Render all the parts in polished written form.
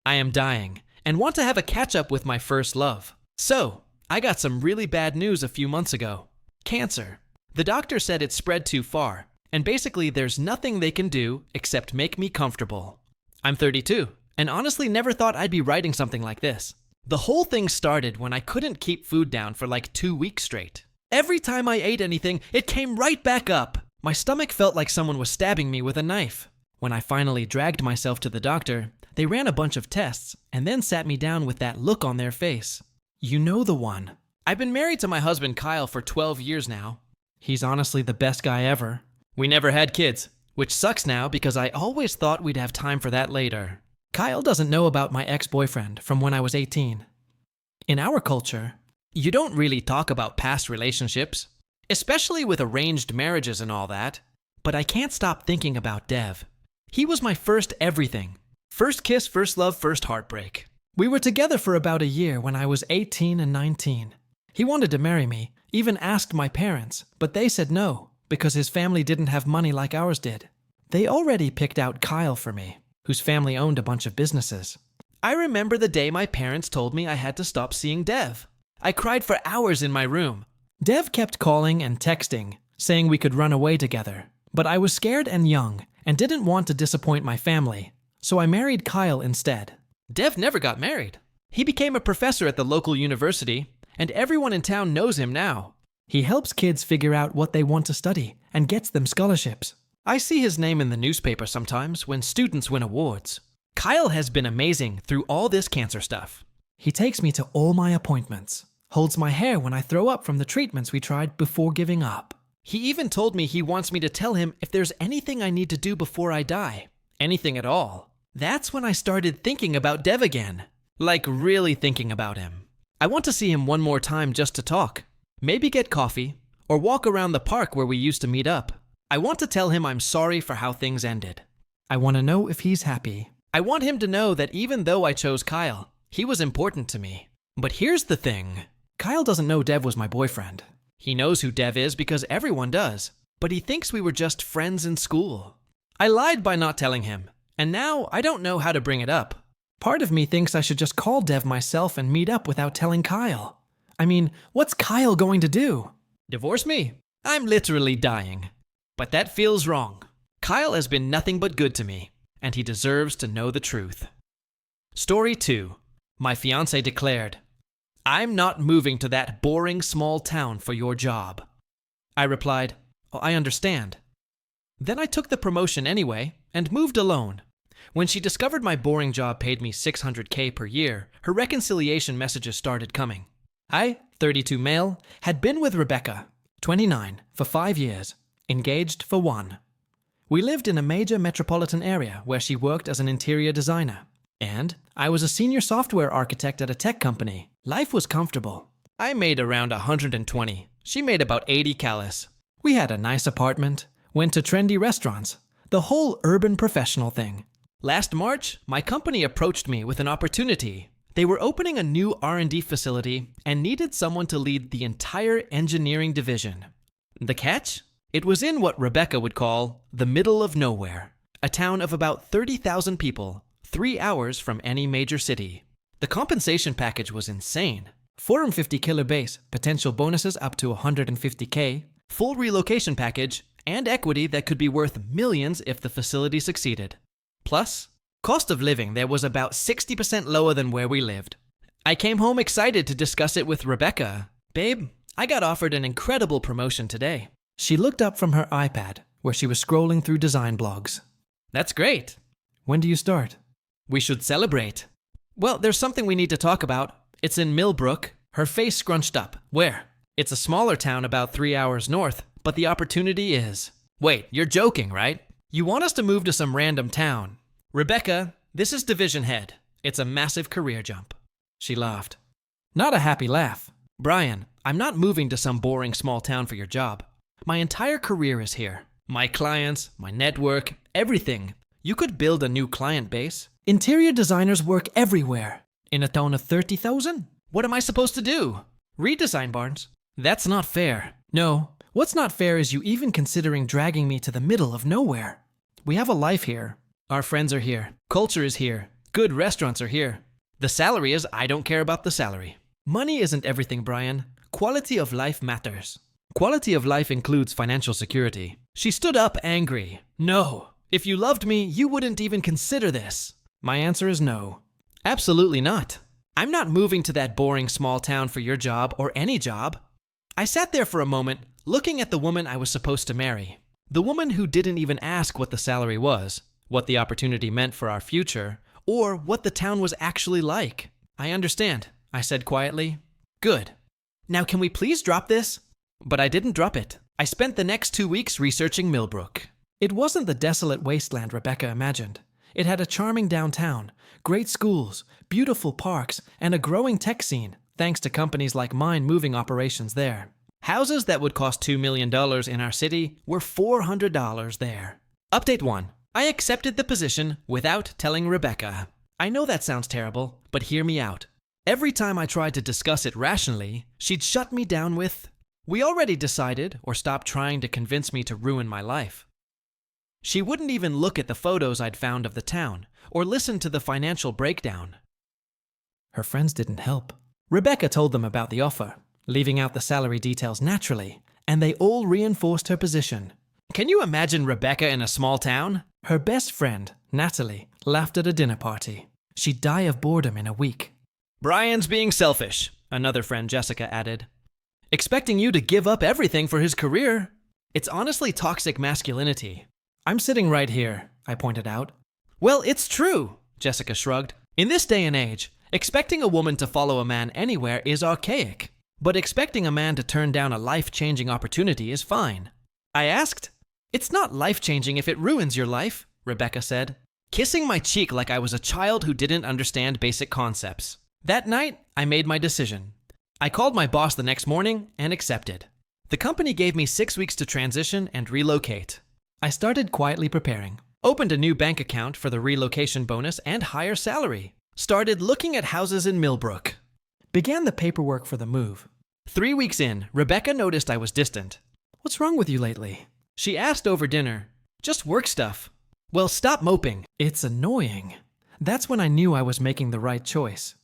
I am dying and want to have a catch-up with my first love. So, I got some really bad news a few months ago. Cancer. The doctor said it spread too far, and basically there's nothing they can do except make me comfortable. I'm 32, and honestly never thought I'd be writing something like this. The whole thing started when I couldn't keep food down for like 2 weeks straight. Every time I ate anything, it came right back up. My stomach felt like someone was stabbing me with a knife. When I finally dragged myself to the doctor, they ran a bunch of tests and then sat me down with that look on their face. You know the one. I've been married to my husband Kyle for 12 years now. He's honestly the best guy ever. We never had kids, which sucks now because I always thought we'd have time for that later. Kyle doesn't know about my ex-boyfriend from when I was 18. In our culture, you don't really talk about past relationships, especially with arranged marriages and all that. But I can't stop thinking about Dev. He was my first everything. First kiss, first love, first heartbreak. We were together for about a year when I was 18 and 19. He wanted to marry me, even asked my parents, but they said no, because his family didn't have money like ours did. They already picked out Kyle for me, whose family owned a bunch of businesses. I remember the day my parents told me I had to stop seeing Dev. I cried for hours in my room. Dev kept calling and texting, saying we could run away together, but I was scared and young and didn't want to disappoint my family, so I married Kyle instead. Dev never got married. He became a professor at the local university, and everyone in town knows him now. He helps kids figure out what they want to study and gets them scholarships. I see his name in the newspaper sometimes when students win awards. Kyle has been amazing through all this cancer stuff. He takes me to all my appointments, holds my hair when I throw up from the treatments we tried before giving up. He even told me he wants me to tell him if there's anything I need to do before I die. Anything at all. That's when I started thinking about Dev again. Like really thinking about him. I want to see him one more time just to talk. Maybe get coffee, or walk around the park where we used to meet up. I want to tell him I'm sorry for how things ended. I want to know if he's happy. I want him to know that even though I chose Kyle, he was important to me. But here's the thing. Kyle doesn't know Dev was my boyfriend. He knows who Dev is because everyone does, but he thinks we were just friends in school. I lied by not telling him, and now I don't know how to bring it up. Part of me thinks I should just call Dev myself and meet up without telling Kyle. I mean, what's Kyle going to do? Divorce me? I'm literally dying. But that feels wrong. Kyle has been nothing but good to me, and he deserves to know the truth. Story 2. My fiancé declared, "I'm not moving to that boring small town for your job." I replied, "Oh, I understand." Then I took the promotion anyway and moved alone. When she discovered my boring job paid me $600K per year, her reconciliation messages started coming. I, 32 male, had been with Rebecca, 29, for 5 years, engaged for 1. We lived in a major metropolitan area where she worked as an interior designer. And I was a senior software architect at a tech company. Life was comfortable. I made around 120. She made about 80 callous. We had a nice apartment, went to trendy restaurants, the whole urban professional thing. Last March, my company approached me with an opportunity. They were opening a new R&D facility and needed someone to lead the entire engineering division. The catch? It was in what Rebecca would call the middle of nowhere, a town of about 30,000 people, 3 hours from any major city. The compensation package was insane. $450K base, potential bonuses up to $150K, full relocation package, and equity that could be worth millions if the facility succeeded. Plus, cost of living there was about 60% lower than where we lived. I came home excited to discuss it with Rebecca. "Babe, I got offered an incredible promotion today." She looked up from her iPad, where she was scrolling through design blogs. "That's great. When do you start?" "We should celebrate." "Well, there's something we need to talk about. It's in Millbrook." Her face scrunched up. "Where?" "It's a smaller town about 3 hours north, but the opportunity is." "Wait, you're joking, right? You want us to move to some random town?" "Rebecca, this is division head. It's a massive career jump." She laughed. Not a happy laugh. "Brian, I'm not moving to some boring small town for your job. My entire career is here. My clients, my network, everything. You could build a new client base. Interior designers work everywhere. In a town of 30,000? What am I supposed to do? Read Design Barnes. That's not fair. No, what's not fair is you even considering dragging me to the middle of nowhere. We have a life here. Our friends are here. Culture is here. Good restaurants are here. The salary is I don't care about the salary. Money isn't everything, Brian. Quality of life matters. Quality of life includes financial security. She stood up angry. No. If you loved me, you wouldn't even consider this. My answer is no. Absolutely not. I'm not moving to that boring small town for your job or any job. I sat there for a moment, looking at the woman I was supposed to marry. The woman who didn't even ask what the salary was, what the opportunity meant for our future, or what the town was actually like. I understand, I said quietly. Good. Now can we please drop this? But I didn't drop it. I spent the next 2 weeks researching Millbrook. It wasn't the desolate wasteland Rebecca imagined. It had a charming downtown, great schools, beautiful parks, and a growing tech scene, thanks to companies like mine moving operations there. Houses that would cost $2 million in our city were $400 there. Update 1. I accepted the position without telling Rebecca. I know that sounds terrible, but hear me out. Every time I tried to discuss it rationally, she'd shut me down with, "We already decided," or stop trying to convince me to ruin my life. She wouldn't even look at the photos I'd found of the town, or listen to the financial breakdown. Her friends didn't help. Rebecca told them about the offer, leaving out the salary details naturally, and they all reinforced her position. Can you imagine Rebecca in a small town? Her best friend, Natalie, laughed at a dinner party. She'd die of boredom in a week. Brian's being selfish, another friend Jessica added. Expecting you to give up everything for his career. It's honestly toxic masculinity. I'm sitting right here, I pointed out. Well, it's true, Jessica shrugged. In this day and age, expecting a woman to follow a man anywhere is archaic. But expecting a man to turn down a life-changing opportunity is fine. I asked. It's not life-changing if it ruins your life, Rebecca said, kissing my cheek like I was a child who didn't understand basic concepts. That night, I made my decision. I called my boss the next morning and accepted. The company gave me 6 weeks to transition and relocate. I started quietly preparing. Opened a new bank account for the relocation bonus and higher salary. Started looking at houses in Millbrook. Began the paperwork for the move. 3 weeks in, Rebecca noticed I was distant. What's wrong with you lately? She asked over dinner. Just work stuff. Well, stop moping. It's annoying. That's when I knew I was making the right choice.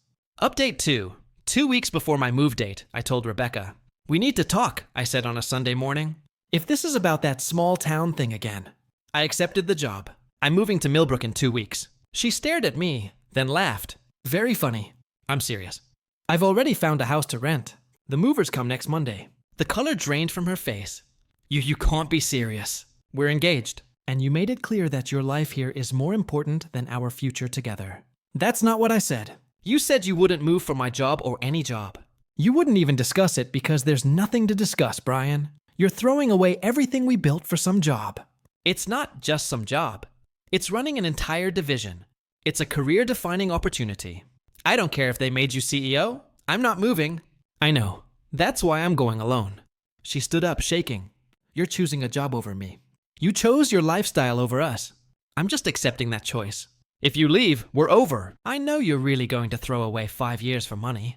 Update 2. 2 weeks before my move date, I told Rebecca. We need to talk, I said on a Sunday morning. If this is about that small town thing again. I accepted the job. I'm moving to Millbrook in 2 weeks. She stared at me, then laughed. Very funny. I'm serious. I've already found a house to rent. The movers come next Monday. The color drained from her face. You can't be serious. We're engaged. And you made it clear that your life here is more important than our future together. That's not what I said. You said you wouldn't move for my job or any job. You wouldn't even discuss it because there's nothing to discuss, Brian. You're throwing away everything we built for some job. It's not just some job. It's running an entire division. It's a career-defining opportunity. I don't care if they made you CEO. I'm not moving. I know. That's why I'm going alone. She stood up, shaking. You're choosing a job over me. You chose your lifestyle over us. I'm just accepting that choice. If you leave, we're over. I know you're really going to throw away 5 years for money.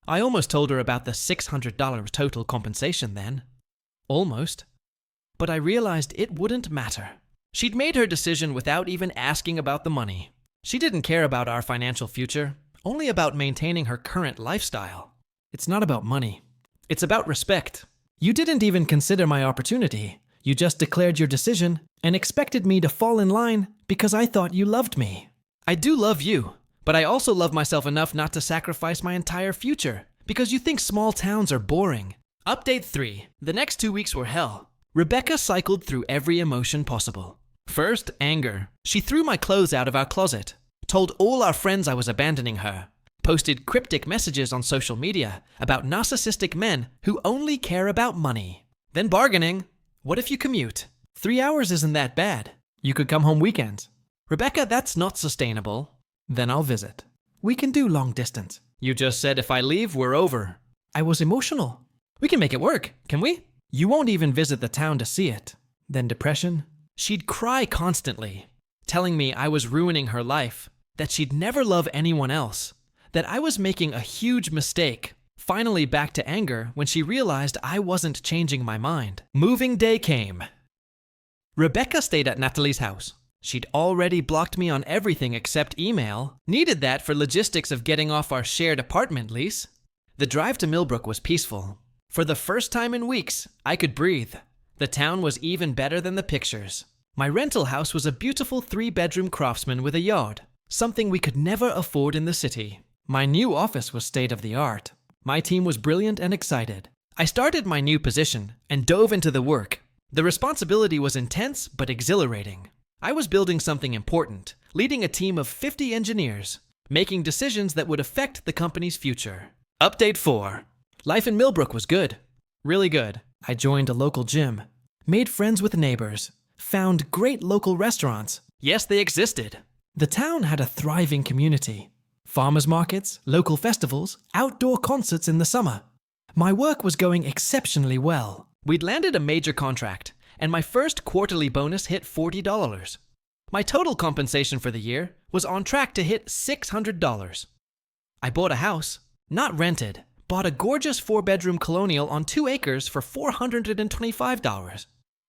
I almost told her about the $600 total compensation then. Almost. But I realized it wouldn't matter. She'd made her decision without even asking about the money. She didn't care about our financial future, only about maintaining her current lifestyle. It's not about money. It's about respect. You didn't even consider my opportunity. You just declared your decision and expected me to fall in line because I thought you loved me. I do love you, but I also love myself enough not to sacrifice my entire future because you think small towns are boring. Update 3. The next 2 weeks were hell. Rebecca cycled through every emotion possible. First, anger. She threw my clothes out of our closet, told all our friends I was abandoning her, posted cryptic messages on social media about narcissistic men who only care about money. Then bargaining. What if you commute? 3 hours isn't that bad. You could come home weekends. Rebecca, that's not sustainable. Then I'll visit. We can do long distance. You just said if I leave, we're over. I was emotional. We can make it work, can we? You won't even visit the town to see it. Then depression. She'd cry constantly, telling me I was ruining her life, that she'd never love anyone else, that I was making a huge mistake. Finally back to anger when she realized I wasn't changing my mind. Moving day came. Rebecca stayed at Natalie's house. She'd already blocked me on everything except email. Needed that for logistics of getting off our shared apartment lease. The drive to Millbrook was peaceful. For the first time in weeks, I could breathe. The town was even better than the pictures. My rental house was a beautiful 3-bedroom craftsman with a yard, something we could never afford in the city. My new office was state-of-the-art. My team was brilliant and excited. I started my new position and dove into the work. The responsibility was intense but exhilarating. I was building something important, leading a team of 50 engineers, making decisions that would affect the company's future. Update 4. Life in Millbrook was good. Really good. I joined a local gym, made friends with neighbors, found great local restaurants. Yes, they existed. The town had a thriving community. Farmers markets, local festivals, outdoor concerts in the summer. My work was going exceptionally well. We'd landed a major contract, and my first quarterly bonus hit $40. My total compensation for the year was on track to hit $600. I bought a house, not rented, bought a gorgeous 4-bedroom colonial on 2 acres for $425.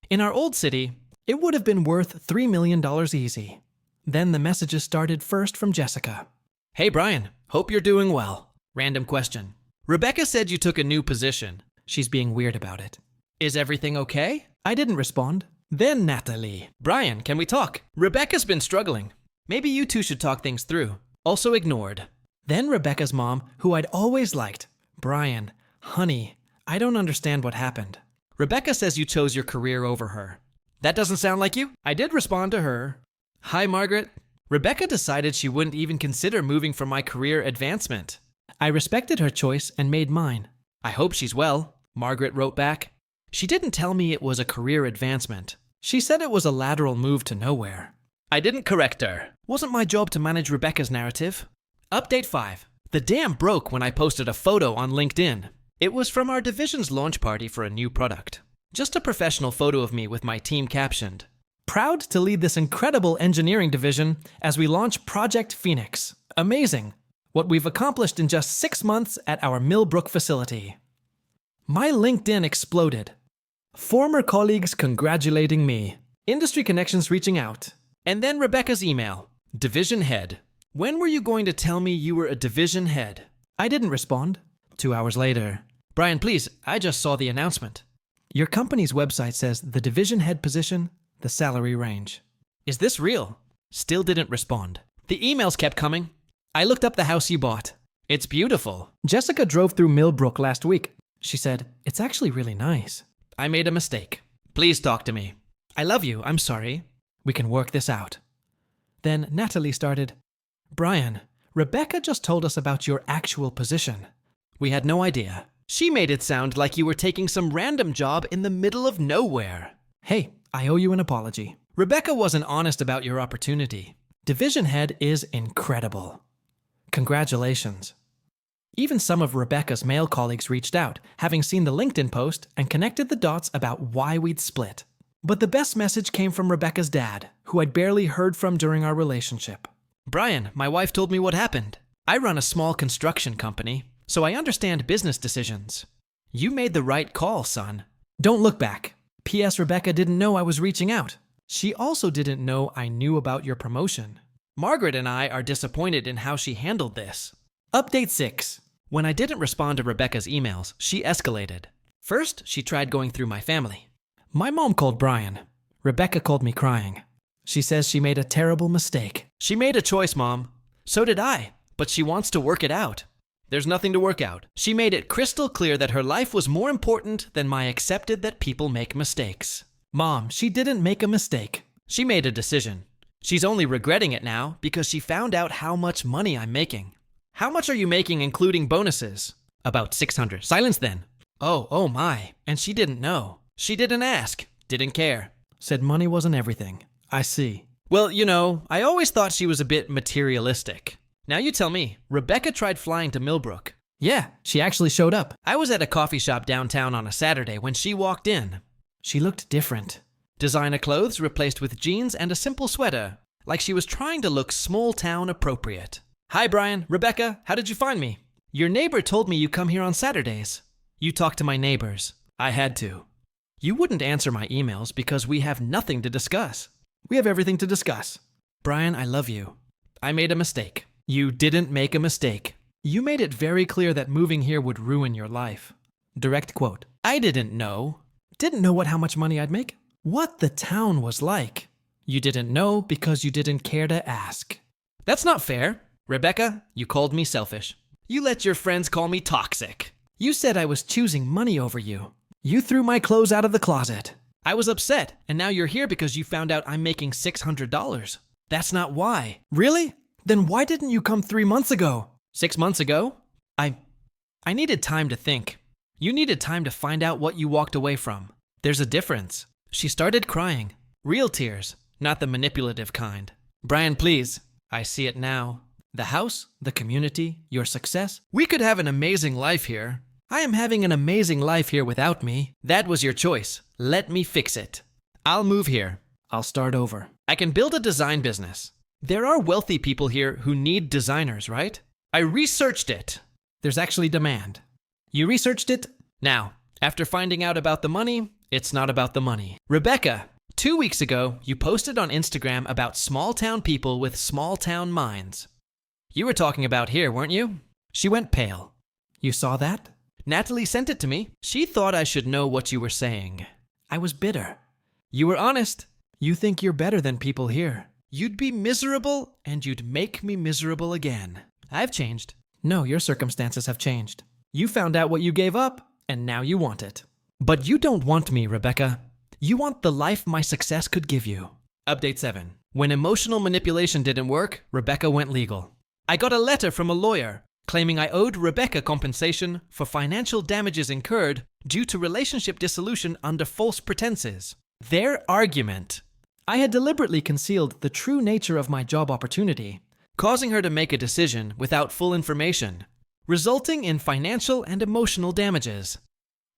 In our old city, it would have been worth $3 million easy. Then the messages started first from Jessica. Hey Brian, hope you're doing well. Random question. Rebecca said you took a new position. She's being weird about it. Is everything okay? I didn't respond. Then Natalie. Brian, can we talk? Rebecca's been struggling. Maybe you two should talk things through. Also ignored. Then Rebecca's mom, who I'd always liked. Brian, honey, I don't understand what happened. Rebecca says you chose your career over her. That doesn't sound like you. I did respond to her. Hi, Margaret. Rebecca decided she wouldn't even consider moving for my career advancement. I respected her choice and made mine. I hope she's well, Margaret wrote back. She didn't tell me it was a career advancement. She said it was a lateral move to nowhere. I didn't correct her. Wasn't my job to manage Rebecca's narrative. Update 5. The dam broke when I posted a photo on LinkedIn. It was from our division's launch party for a new product. Just a professional photo of me with my team captioned, "Proud to lead this incredible engineering division as we launch Project Phoenix. Amazing. What we've accomplished in just 6 months at our Millbrook facility." My LinkedIn exploded. Former colleagues congratulating me. Industry connections reaching out. And then Rebecca's email. Division head. When were you going to tell me you were a division head? I didn't respond. 2 hours later. Brian, please, I just saw the announcement. Your company's website says the division head position, the salary range. Is this real? Still didn't respond. The emails kept coming. I looked up the house you bought. It's beautiful. Jessica drove through Millbrook last week. She said, it's actually really nice. I made a mistake. Please talk to me. I love you. I'm sorry. We can work this out. Then Natalie started, Brian, Rebecca just told us about your actual position. We had no idea. She made it sound like you were taking some random job in the middle of nowhere. Hey, I owe you an apology. Rebecca wasn't honest about your opportunity. Division head is incredible. Congratulations. Even some of Rebecca's male colleagues reached out, having seen the LinkedIn post and connected the dots about why we'd split. But the best message came from Rebecca's dad, who I'd barely heard from during our relationship. Brian, my wife told me what happened. I run a small construction company, so I understand business decisions. You made the right call, son. Don't look back. P.S. Rebecca didn't know I was reaching out. She also didn't know I knew about your promotion. Margaret and I are disappointed in how she handled this. Update 6. When I didn't respond to Rebecca's emails, she escalated. First, she tried going through my family. My mom called Brian. Rebecca called me crying. She says she made a terrible mistake. She made a choice, Mom. So did I, but she wants to work it out. There's nothing to work out. She made it crystal clear that her life was more important than my accepted that people make mistakes. Mom, she didn't make a mistake. She made a decision. She's only regretting it now because she found out how much money I'm making. How much are you making including bonuses? About 600. Silence then. Oh my. And she didn't know. She didn't ask. Didn't care. Said money wasn't everything. I see. Well, you know, I always thought she was a bit materialistic. Now you tell me, Rebecca tried flying to Millbrook. Yeah, she actually showed up. I was at a coffee shop downtown on a Saturday when she walked in. She looked different. Designer clothes replaced with jeans and a simple sweater, like she was trying to look small-town appropriate. Hi, Brian. Rebecca, how did you find me? Your neighbor told me you come here on Saturdays. You talk to my neighbors. I had to. You wouldn't answer my emails because we have nothing to discuss. We have everything to discuss. Brian, I love you. I made a mistake. You didn't make a mistake. You made it very clear that moving here would ruin your life. Direct quote. I didn't know. Didn't know how much money I'd make? What the town was like. You didn't know because you didn't care to ask. That's not fair. Rebecca, you called me selfish. You let your friends call me toxic. You said I was choosing money over you. You threw my clothes out of the closet. I was upset, and now you're here because you found out I'm making $600. That's not why. Really? Then why didn't you come 3 months ago? 6 months ago? I needed time to think. You needed time to find out what you walked away from. There's a difference. She started crying. Real tears, not the manipulative kind. Brian, please. I see it now. The house, the community, your success. We could have an amazing life here. I am having an amazing life here without me. That was your choice. Let me fix it. I'll move here. I'll start over. I can build a design business. There are wealthy people here who need designers, right? I researched it. There's actually demand. You researched it? Now, after finding out about the money, it's not about the money. Rebecca, 2 weeks ago, you posted on Instagram about small town people with small town minds. You were talking about here, weren't you? She went pale. You saw that? Natalie sent it to me. She thought I should know what you were saying. I was bitter. You were honest. You think you're better than people here. You'd be miserable, and you'd make me miserable again. I've changed. No, your circumstances have changed. You found out what you gave up, and now you want it. But you don't want me, Rebecca. You want the life my success could give you. Update 7. When emotional manipulation didn't work, Rebecca went legal. I got a letter from a lawyer claiming I owed Rebecca compensation for financial damages incurred due to relationship dissolution under false pretenses. Their argument. I had deliberately concealed the true nature of my job opportunity, causing her to make a decision without full information, resulting in financial and emotional damages.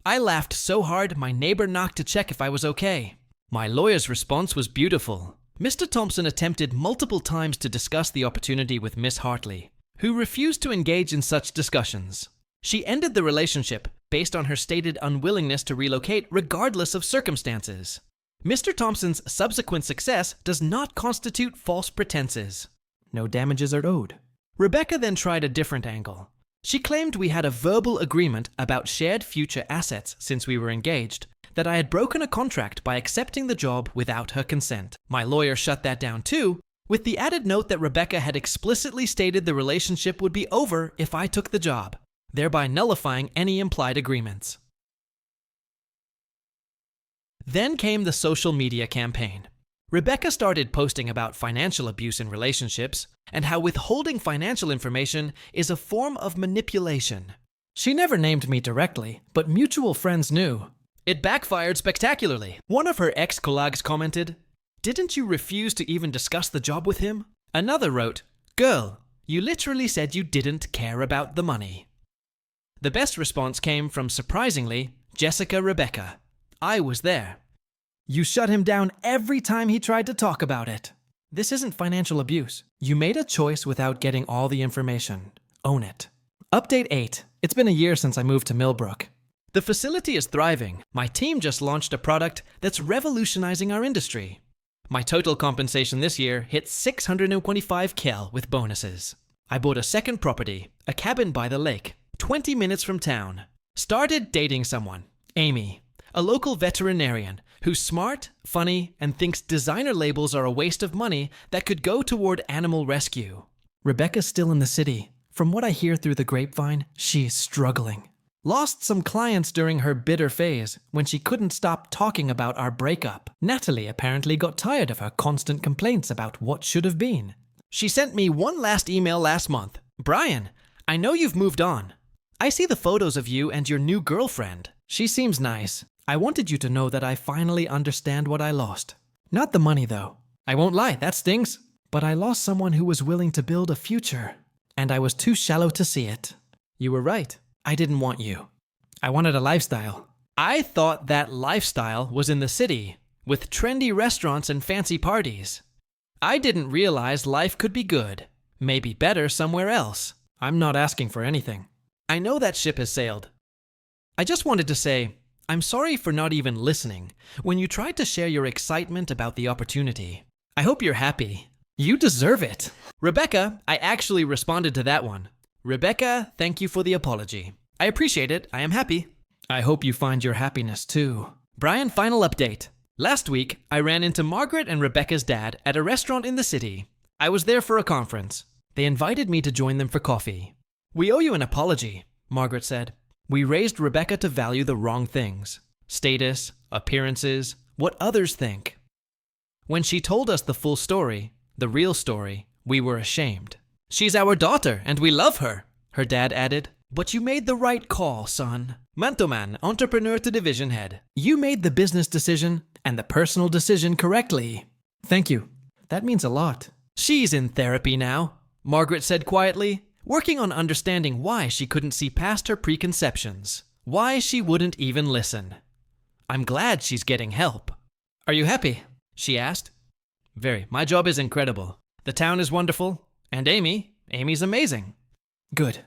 I laughed so hard my neighbor knocked to check if I was okay. My lawyer's response was beautiful. Mr. Thompson attempted multiple times to discuss the opportunity with Miss Hartley, who refused to engage in such discussions. She ended the relationship based on her stated unwillingness to relocate regardless of circumstances. Mr. Thompson's subsequent success does not constitute false pretenses. No damages are owed. Rebecca then tried a different angle. She claimed we had a verbal agreement about shared future assets since we were engaged, that I had broken a contract by accepting the job without her consent. My lawyer shut that down too, with the added note that Rebecca had explicitly stated the relationship would be over if I took the job, thereby nullifying any implied agreements. Then came the social media campaign. Rebecca started posting about financial abuse in relationships and how withholding financial information is a form of manipulation. She never named me directly, but mutual friends knew. It backfired spectacularly. One of her ex-colleagues commented, "Didn't you refuse to even discuss the job with him?" Another wrote, "Girl, you literally said you didn't care about the money." The best response came from, surprisingly, Jessica Rebecca. I was there. You shut him down every time he tried to talk about it. This isn't financial abuse. You made a choice without getting all the information. Own it. Update 8. It's been a year since I moved to Millbrook. The facility is thriving. My team just launched a product that's revolutionizing our industry. My total compensation this year hit $625K with bonuses. I bought a second property, a cabin by the lake, 20 minutes from town. Started dating someone, Amy, a local veterinarian who's smart, funny, and thinks designer labels are a waste of money that could go toward animal rescue. Rebecca's still in the city. From what I hear through the grapevine, she's struggling. Lost some clients during her bitter phase when she couldn't stop talking about our breakup. Natalie apparently got tired of her constant complaints about what should have been. She sent me one last email last month. "Brian, I know you've moved on. I see the photos of you and your new girlfriend. She seems nice. I wanted you to know that I finally understand what I lost. Not the money, though. I won't lie, that stings. But I lost someone who was willing to build a future, and I was too shallow to see it. You were right. I didn't want you. I wanted a lifestyle. I thought that lifestyle was in the city, with trendy restaurants and fancy parties. I didn't realize life could be good, maybe better somewhere else. I'm not asking for anything. I know that ship has sailed. I just wanted to say, I'm sorry for not even listening when you tried to share your excitement about the opportunity. I hope you're happy. You deserve it. Rebecca, I actually responded to that one. Rebecca, thank you for the apology. I appreciate it. I am happy. I hope you find your happiness too. Brian, final update. Last week, I ran into Margaret and Rebecca's dad at a restaurant in the city. I was there for a conference. They invited me to join them for coffee. We owe you an apology, Margaret said. We raised Rebecca to value the wrong things. Status, appearances, what others think. When she told us the full story, the real story, we were ashamed. She's our daughter and we love her, her dad added. But you made the right call, son. Mantoman, entrepreneur to division head. You made the business decision and the personal decision correctly. Thank you. That means a lot. She's in therapy now, Margaret said quietly, working on understanding why she couldn't see past her preconceptions, why she wouldn't even listen. I'm glad she's getting help. Are you happy? She asked. Very. My job is incredible. The town is wonderful. And Amy's amazing. Good.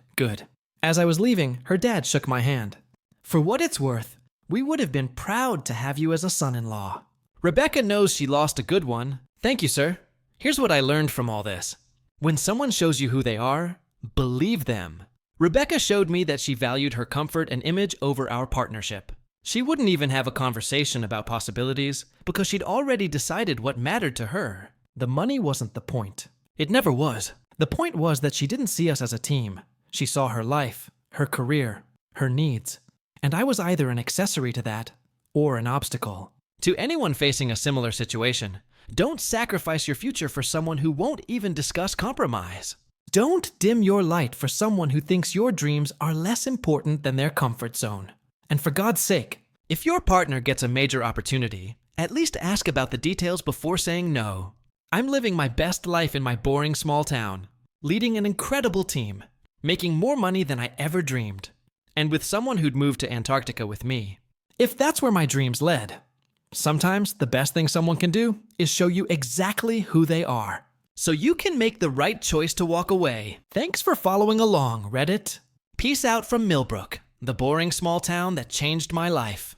As I was leaving, her dad shook my hand. For what it's worth, we would have been proud to have you as a son-in-law. Rebecca knows she lost a good one. Thank you, sir. Here's what I learned from all this. When someone shows you who they are, believe them. Rebecca showed me that she valued her comfort and image over our partnership. She wouldn't even have a conversation about possibilities because she'd already decided what mattered to her. The money wasn't the point. It never was. The point was that she didn't see us as a team. She saw her life, her career, her needs. And I was either an accessory to that or an obstacle. To anyone facing a similar situation, don't sacrifice your future for someone who won't even discuss compromise. Don't dim your light for someone who thinks your dreams are less important than their comfort zone. And for God's sake, if your partner gets a major opportunity, at least ask about the details before saying no. I'm living my best life in my boring small town, leading an incredible team, making more money than I ever dreamed, and with someone who'd moved to Antarctica with me. If that's where my dreams led, sometimes the best thing someone can do is show you exactly who they are, so you can make the right choice to walk away. Thanks for following along, Reddit. Peace out from Millbrook, the boring small town that changed my life.